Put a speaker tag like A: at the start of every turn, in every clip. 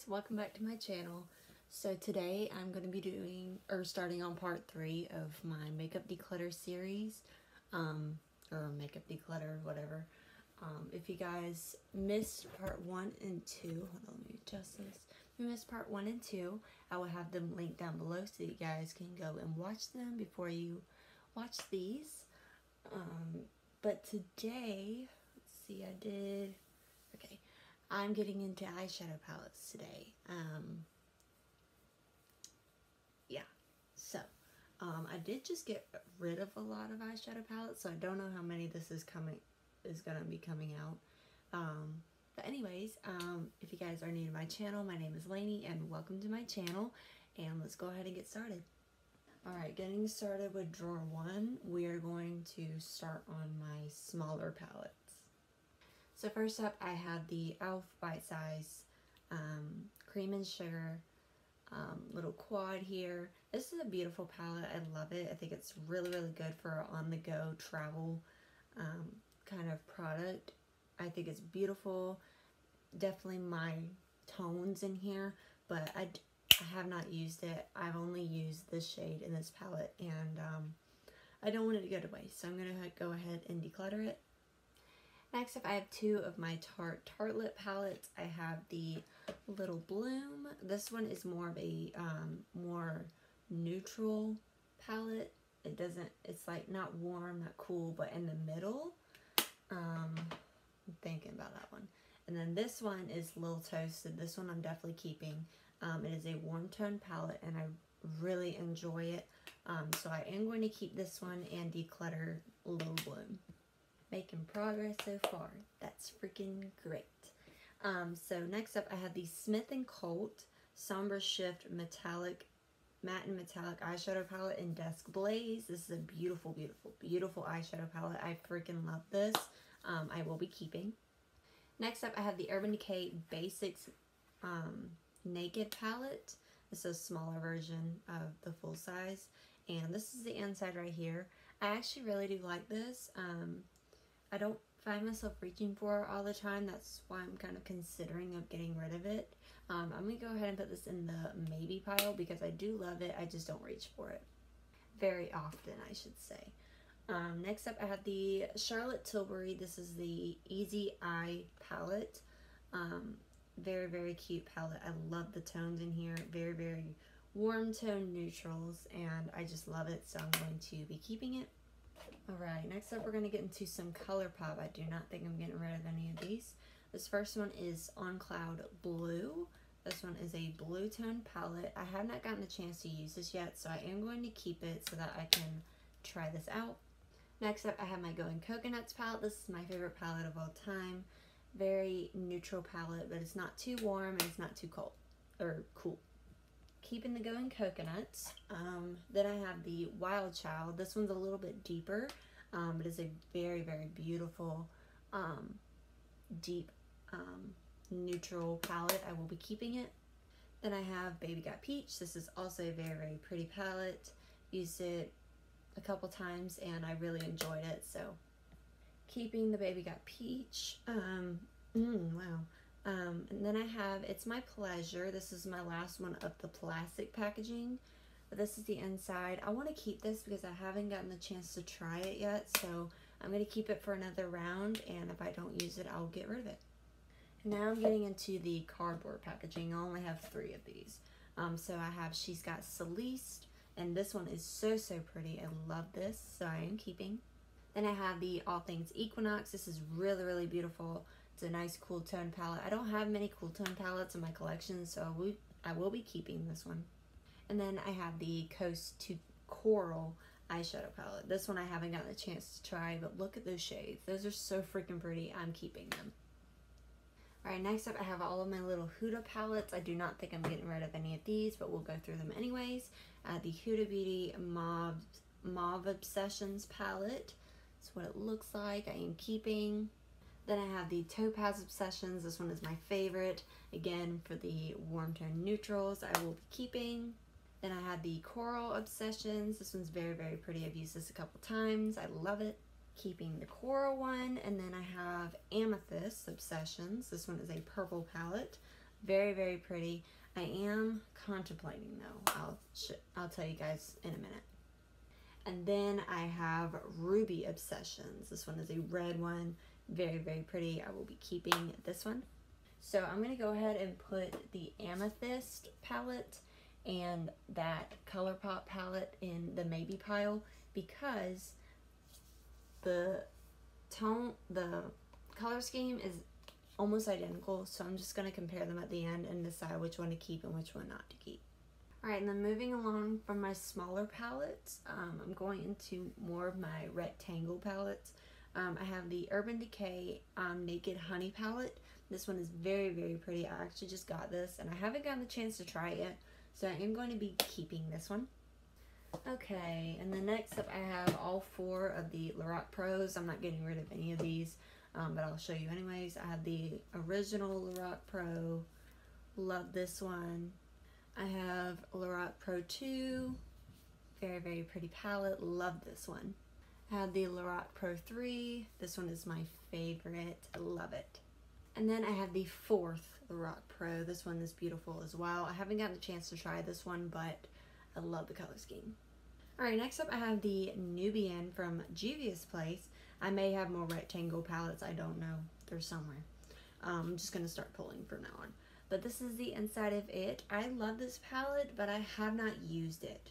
A: welcome back to my channel. So today I'm going to be starting on part 3 of my makeup declutter series, or makeup declutter, whatever. If you guys missed part 1 and 2, hold on, let me adjust this. If you missed part 1 and 2, I will have them linked down below so that you guys can go and watch them before you watch these. But today, let's see, okay. I'm getting into eyeshadow palettes today. I did just get rid of a lot of eyeshadow palettes, so I don't know how many this is gonna be coming out. But anyways, if you guys are new to my channel, my name is Lainey, and welcome to my channel. And let's go ahead and get started. Alright, getting started with drawer 1, we are going to start on my smaller palettes. So first up, I have the e.l.f. Bite Size Cream and Sugar little quad here. This is a beautiful palette. I love it. I think it's really, really good for on-the-go travel kind of product. I think it's beautiful. Definitely my tones in here, but I have not used it. I've only used this shade in this palette, and I don't want it to go to waste, so I'm going to go ahead and declutter it. Next up, I have 2 of my Tartelette palettes. I have the Little Bloom. This one is more of a more neutral palette. It's like not warm, not cool, but in the middle. I'm thinking about that one. And then this one is Little Toasted. This one I'm definitely keeping. It is a warm tone palette, and I really enjoy it. So I am going to keep this one and declutter Little Bloom. Making progress so far. That's freaking great. So next up, I have the Smith & Colt Somber Shift Matte and Metallic Eyeshadow Palette in Dusk Blaze. This is a beautiful, beautiful, beautiful eyeshadow palette. I freaking love this. I will be keeping. Next up, I have the Urban Decay Basics Naked Palette. This is a smaller version of the full size. And this is the inside right here. I actually really do like this. I don't find myself reaching for it all the time. That's why I'm kind of considering of getting rid of it. I'm going to go ahead and put this in the maybe pile because I do love it. I just don't reach for it very often, I should say. Next up, I have the Charlotte Tilbury. This is the Easy Eye palette. Very, very cute palette. I love the tones in here. Very, very warm tone neutrals, and I just love it, so I'm going to be keeping it. Alright, next up we're going to get into some ColourPop. I do not think I'm getting rid of any of these. This first one is On Cloud Blue. This one is a blue tone palette. I have not gotten a chance to use this yet, so I am going to keep it so that I can try this out. Next up, I have my Going Coconuts palette. This is my favorite palette of all time. Very neutral palette, but it's not too warm and it's not too cold or cool. Keeping the Going Coconuts. Then I have the Wild Child. This one's a little bit deeper. It is a very, very beautiful, deep, neutral palette. I will be keeping it. Then I have Baby Got Peach. This is also a very, very pretty palette. Used it a couple times and I really enjoyed it. So keeping the Baby Got Peach. Wow. And then I have It's My Pleasure. This is my last one of the plastic packaging. But this is the inside. I want to keep this because I haven't gotten the chance to try it yet. So I'm going to keep it for another round. And if I don't use it, I'll get rid of it. Now I'm getting into the cardboard packaging. I only have 3 of these. So I have She's Got Celeste. And this one is so, so pretty. I love this. So I am keeping. Then I have the All Things Equinox. This is really, really beautiful. It's a nice cool tone palette. I don't have many cool tone palettes in my collection, so I will be keeping this one. And then I have the Coast to Coral eyeshadow palette. This one I haven't gotten a chance to try, but look at those shades. Those are so freaking pretty. I'm keeping them. Alright, next up I have all of my little Huda palettes. I do not think I'm getting rid of any of these, but we'll go through them anyways. The Huda Beauty Mauve Obsessions palette. That's what it looks like. I am keeping. Then I have the Topaz Obsessions. This one is my favorite. Again, for the warm tone neutrals, I will be keeping. Then I have the Coral Obsessions. This one's very, very pretty. I've used this a couple times. I love it. Keeping the coral one. And then I have Amethyst Obsessions. This one is a purple palette. Very, very pretty. I am contemplating though. I'll tell you guys in a minute. And then I have Ruby Obsessions. This one is a red one. Very, very pretty. I will be keeping this one. So I'm going to go ahead and put the Amethyst palette and that ColourPop palette in the maybe pile because the color scheme is almost identical. So I'm just going to compare them at the end and decide which one to keep and which one not to keep. Alright, and then moving along from my smaller palettes, I'm going into more of my rectangle palettes. I have the Urban Decay Naked Honey palette. This one is very, very pretty. I actually just got this and I haven't gotten the chance to try it yet, so I am going to be keeping this one. Okay, and then next up I have all 4 of the Lorac Pros. I'm not getting rid of any of these, but I'll show you anyways. I have the original Lorac Pro. Love this one. I have Lorac Pro 2, very, very pretty palette, love this one. I have the Lorac Pro 3, this one is my favorite, love it. And then I have the 4th Lorac Pro, this one is beautiful as well. I haven't gotten a chance to try this one, but I love the color scheme. Alright, next up I have the Nubian from Juvia's Place. I may have more rectangle palettes, I don't know, they're somewhere. I'm just going to start pulling from now on. But this is the inside of it. I love this palette, but I have not used it.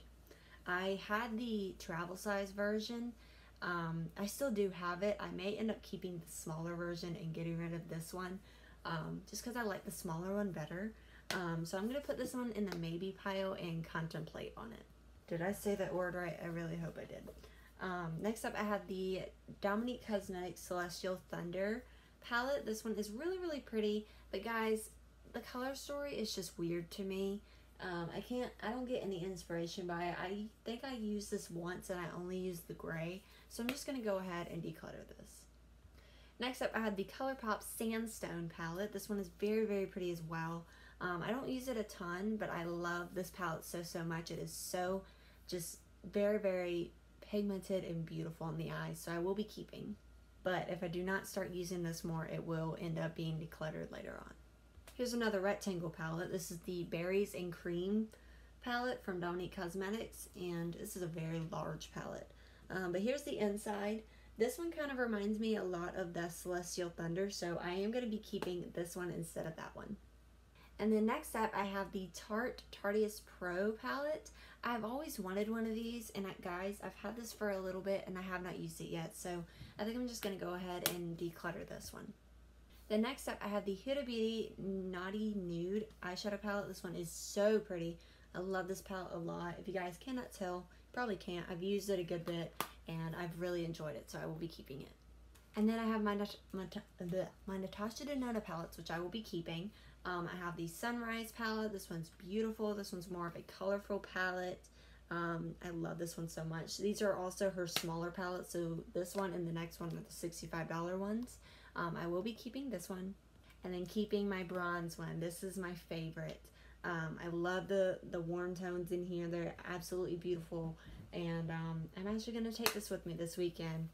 A: I had the travel size version. I still do have it. I may end up keeping the smaller version and getting rid of this one, just because I like the smaller one better. So I'm going to put this one in the maybe pile and contemplate on it. Did I say that word right? I really hope I did. Next up, I have the Dominique Cosmetics Celestial Thunder palette. This one is really, really pretty, but guys, the color story is just weird to me. I don't get any inspiration by it. I think I used this once and I only used the gray. So I'm just going to go ahead and declutter this. Next up I have the ColourPop Sandstone palette. This one is very, very pretty as well. I don't use it a ton, but I love this palette so much. It is so just very, very pigmented and beautiful in the eyes. So I will be keeping. But if I do not start using this more, it will end up being decluttered later on. Here's another rectangle palette. This is the Berries and Cream palette from Dominique Cosmetics, and this is a very large palette. But here's the inside. This one kind of reminds me a lot of the Celestial Thunder, so I am going to be keeping this one instead of that one. And then next up, I have the Tarte Tarteist Pro palette. I've always wanted one of these, and guys, I've had this for a little bit, and I have not used it yet, so I think I'm just going to go ahead and declutter this one. Then next up, I have the Huda Beauty Naughty Nude eyeshadow palette. This one is so pretty. I love this palette a lot. If you guys cannot tell, you probably can't. I've used it a good bit, and I've really enjoyed it, so I will be keeping it. And then I have my Natasha Denona palettes, which I will be keeping. I have the Sunrise palette. This one's beautiful. This one's more of a colorful palette. I love this one so much. These are also her smaller palettes, so this one and the next one are the $65 ones. I will be keeping this one, and then keeping my bronze one. This is my favorite. I love the warm tones in here. They're absolutely beautiful, and I'm actually going to take this with me this weekend.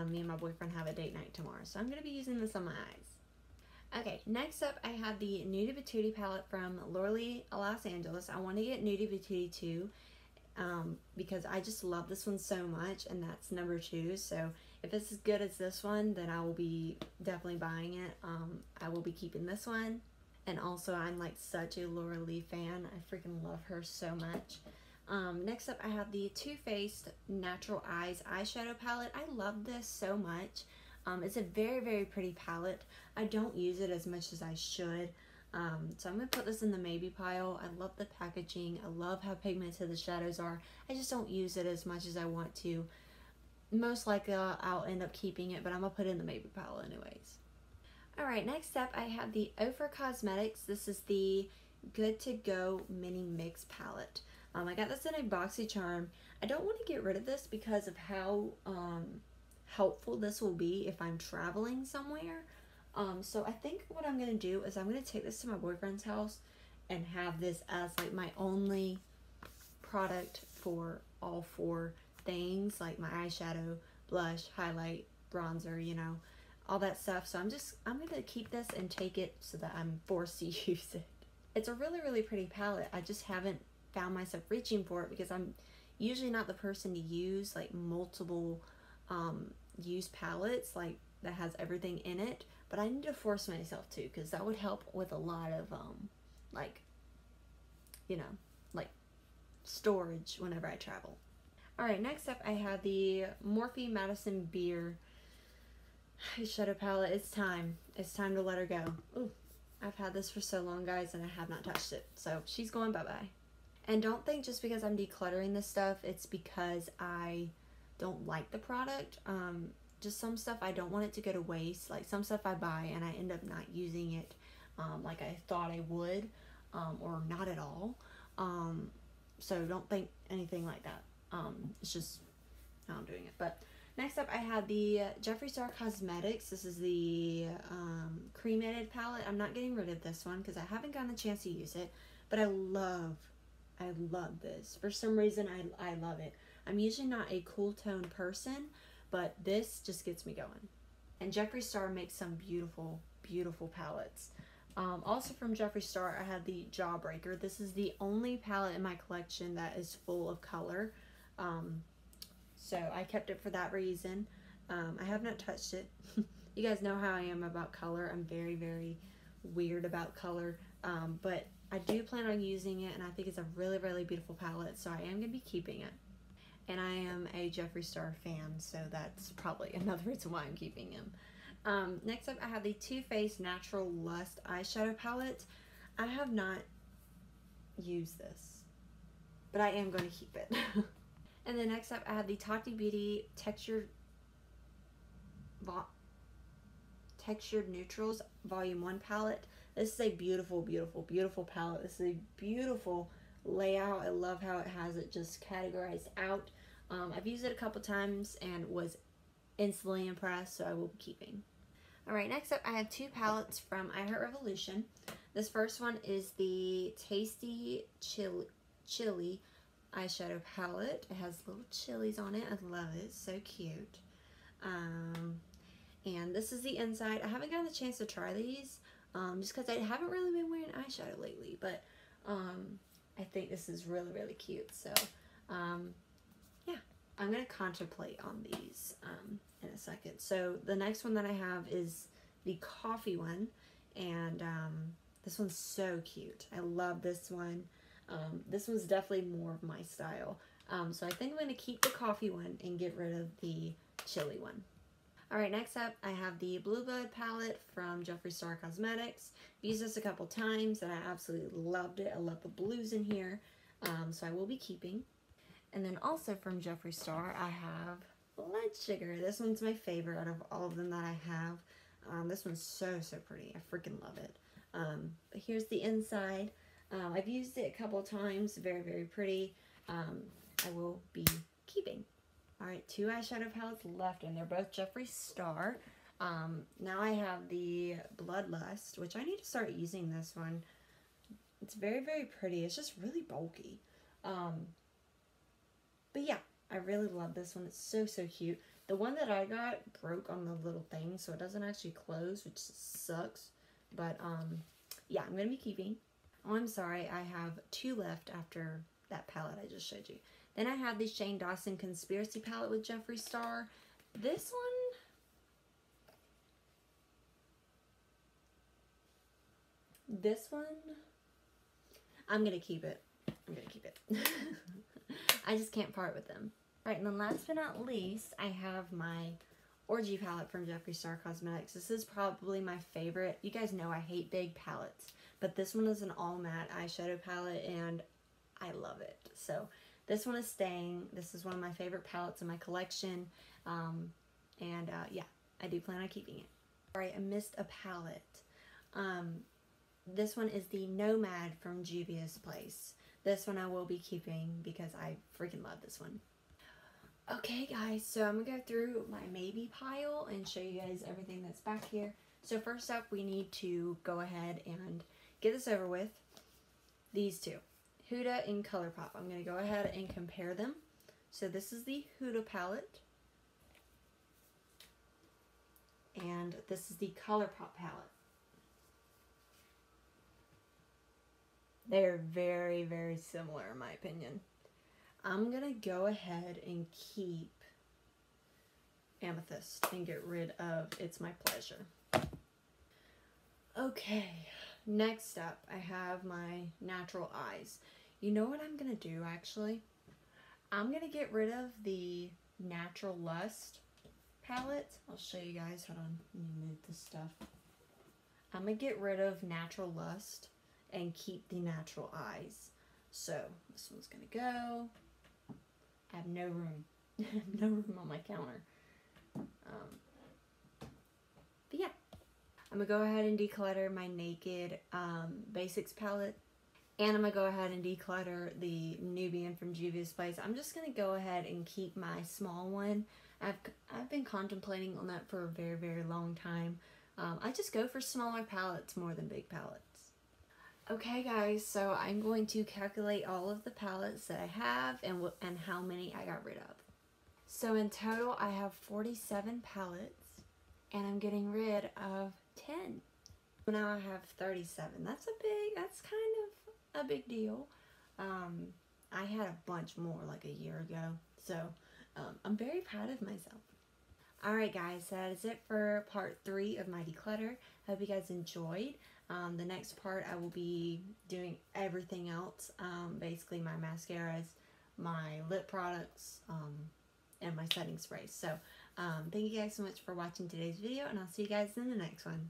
A: Me and my boyfriend have a date night tomorrow, so I'm going to be using this on my eyes. Okay, next up I have the Nudie Patootie palette from Lorelei Los Angeles. I want to get Nudie Patootie 2 because I just love this one so much, and that's number 2. So if it's as good as this one, then I will be definitely buying it. I will be keeping this one. And also, I'm like such a Lorelei fan. I freaking love her so much. Next up, I have the Too Faced Natural Eyes eyeshadow palette. I love this so much. It's a very, very pretty palette. I don't use it as much as I should. So I'm going to put this in the maybe pile. I love the packaging. I love how pigmented the shadows are. I just don't use it as much as I want to. Most likely I'll end up keeping it, but I'm going to put it in the maybe pile anyways. Alright, next up I have the Ofra Cosmetics. This is the Good To Go Mini Mix palette. I got this in a BoxyCharm. I don't want to get rid of this because of how helpful this will be if I'm traveling somewhere. So I think what I'm going to do is I'm going to take this to my boyfriend's house and have this as like my only product for all 4 things, like my eyeshadow, blush, highlight, bronzer, you know, all that stuff. So I'm going to keep this and take it so that I'm forced to use it. it's a really, really pretty palette. I just haven't found myself reaching for it because I'm usually not the person to use like multiple use palettes like that has everything in it, but I need to force myself to, because that would help with a lot of like, you know, like storage whenever I travel. Alright, next up I have the Morphe Madison Beer eyeshadow palette. It's time to let her go. Ooh, I've had this for so long, guys, and I have not touched it, so she's going bye-bye. And don't think just because I'm decluttering this stuff it's because I don't like the product. Just some stuff I don't want it to go to waste. Like some stuff I buy and I end up not using it like I thought I would, or not at all. So don't think anything like that. It's just how I'm doing it. But next up I have the Jeffree Star Cosmetics. This is the cremated palette. I'm not getting rid of this one because I haven't gotten the chance to use it, but I love this. For some reason I love it. I'm usually not a cool tone person, but this just gets me going. And Jeffree Star makes some beautiful, beautiful palettes. Also from Jeffree Star, I have the Jawbreaker. This is the only palette in my collection that is full of color. So I kept it for that reason. I have not touched it. You guys know how I am about color. I'm very, very weird about color. But I do plan on using it, and I think it's a really, really beautiful palette, so I am going to be keeping it. And I am a Jeffree Star fan, so that's probably another reason why I'm keeping him. Next up, I have the Too Faced Natural Lust eyeshadow palette. I have not used this, but I am going to keep it. And then next up, I have the Tati Beauty Textured Neutrals Volume 1 palette. This is a beautiful, beautiful, beautiful palette. This is a beautiful layout. I love how it has it just categorized out. I've used it a couple times and was instantly impressed, so I will be keeping. Alright, next up I have two palettes from iHeartRevolution. This first one is the Tasty Chili eyeshadow palette. It has little chilies on it. I love it. It's so cute. And this is the inside. I haven't gotten the chance to try these just because I haven't really been wearing eyeshadow lately, but I think this is really, really cute. So yeah, I'm going to contemplate on these in a second. So the next one that I have is the coffee one, and this one's so cute. I love this one. This one's definitely more of my style. So I think I'm going to keep the coffee one and get rid of the chili one. Alright, next up I have the Blue Blood palette from Jeffree Star Cosmetics. I've used this a couple times and I absolutely loved it. I love the blues in here, so I will be keeping. And then also from Jeffree Star I have Blood Sugar. This one's my favorite out of all of them that I have. This one's so, so pretty. I freaking love it. But here's the inside. I've used it a couple times. Very, very pretty. I will be keeping. Alright, two eyeshadow palettes left, and they're both Jeffree Star. Now I have the Bloodlust, which I need to start using this one. It's very, very pretty. It's just really bulky. But yeah, I really love this one. It's so, so cute. The one that I got broke on the little thing, so it doesn't actually close, which sucks. But yeah, I'm going to be keeping. Oh, I'm sorry. I have two left after that palette I just showed you. Then I have the Shane Dawson Conspiracy palette with Jeffree Star. This one, I'm going to keep it. I'm going to keep it. I just can't part with them. Right, and then last but not least, I have my Orgy palette from Jeffree Star Cosmetics. This is probably my favorite. You guys know I hate big palettes, but this one is an all matte eyeshadow palette, and I love it. So this one is staying. This is one of my favorite palettes in my collection. Yeah, I do plan on keeping it. Alright, I missed a palette. This one is the Nomad from Juvia's Place. This one I will be keeping because I freaking love this one. Okay guys, so I'm going to go through my maybe pile and show you guys everything that's back here. So first up, we need to go ahead and get this over with. These two. Huda and ColourPop. I'm going to go ahead and compare them. So this is the Huda palette. And this is the ColourPop palette. They are very, very similar in my opinion. I'm going to go ahead and keep Amethyst and get rid of It's My Pleasure. Okay, next up I have my Natural Eyes. You know what I'm going to do actually? I'm going to get rid of the Natural Lust palette. I'll show you guys. Hold on, let me move this stuff. I'm going to get rid of Natural Lust and keep the Natural Eyes. So this one's going to go. I have no room. No room on my counter. But yeah. I'm going to go ahead and declutter my Naked Basics palette. And I'm going to go ahead and declutter the Nubian from Juvia's Place. I'm just going to go ahead and keep my small one. I've been contemplating on that for a very, very long time. I just go for smaller palettes more than big palettes. Okay guys, so I'm going to calculate all of the palettes that I have and how many I got rid of. So in total I have 47 palettes and I'm getting rid of 10. Now I have 37. That's kind of a big deal. I had a bunch more like a year ago, so I'm very proud of myself. Alright guys, that is it for part 3 of my declutter. I hope you guys enjoyed. The next part I will be doing everything else, basically my mascaras, my lip products, and my setting sprays. So thank you guys so much for watching today's video, and I'll see you guys in the next one.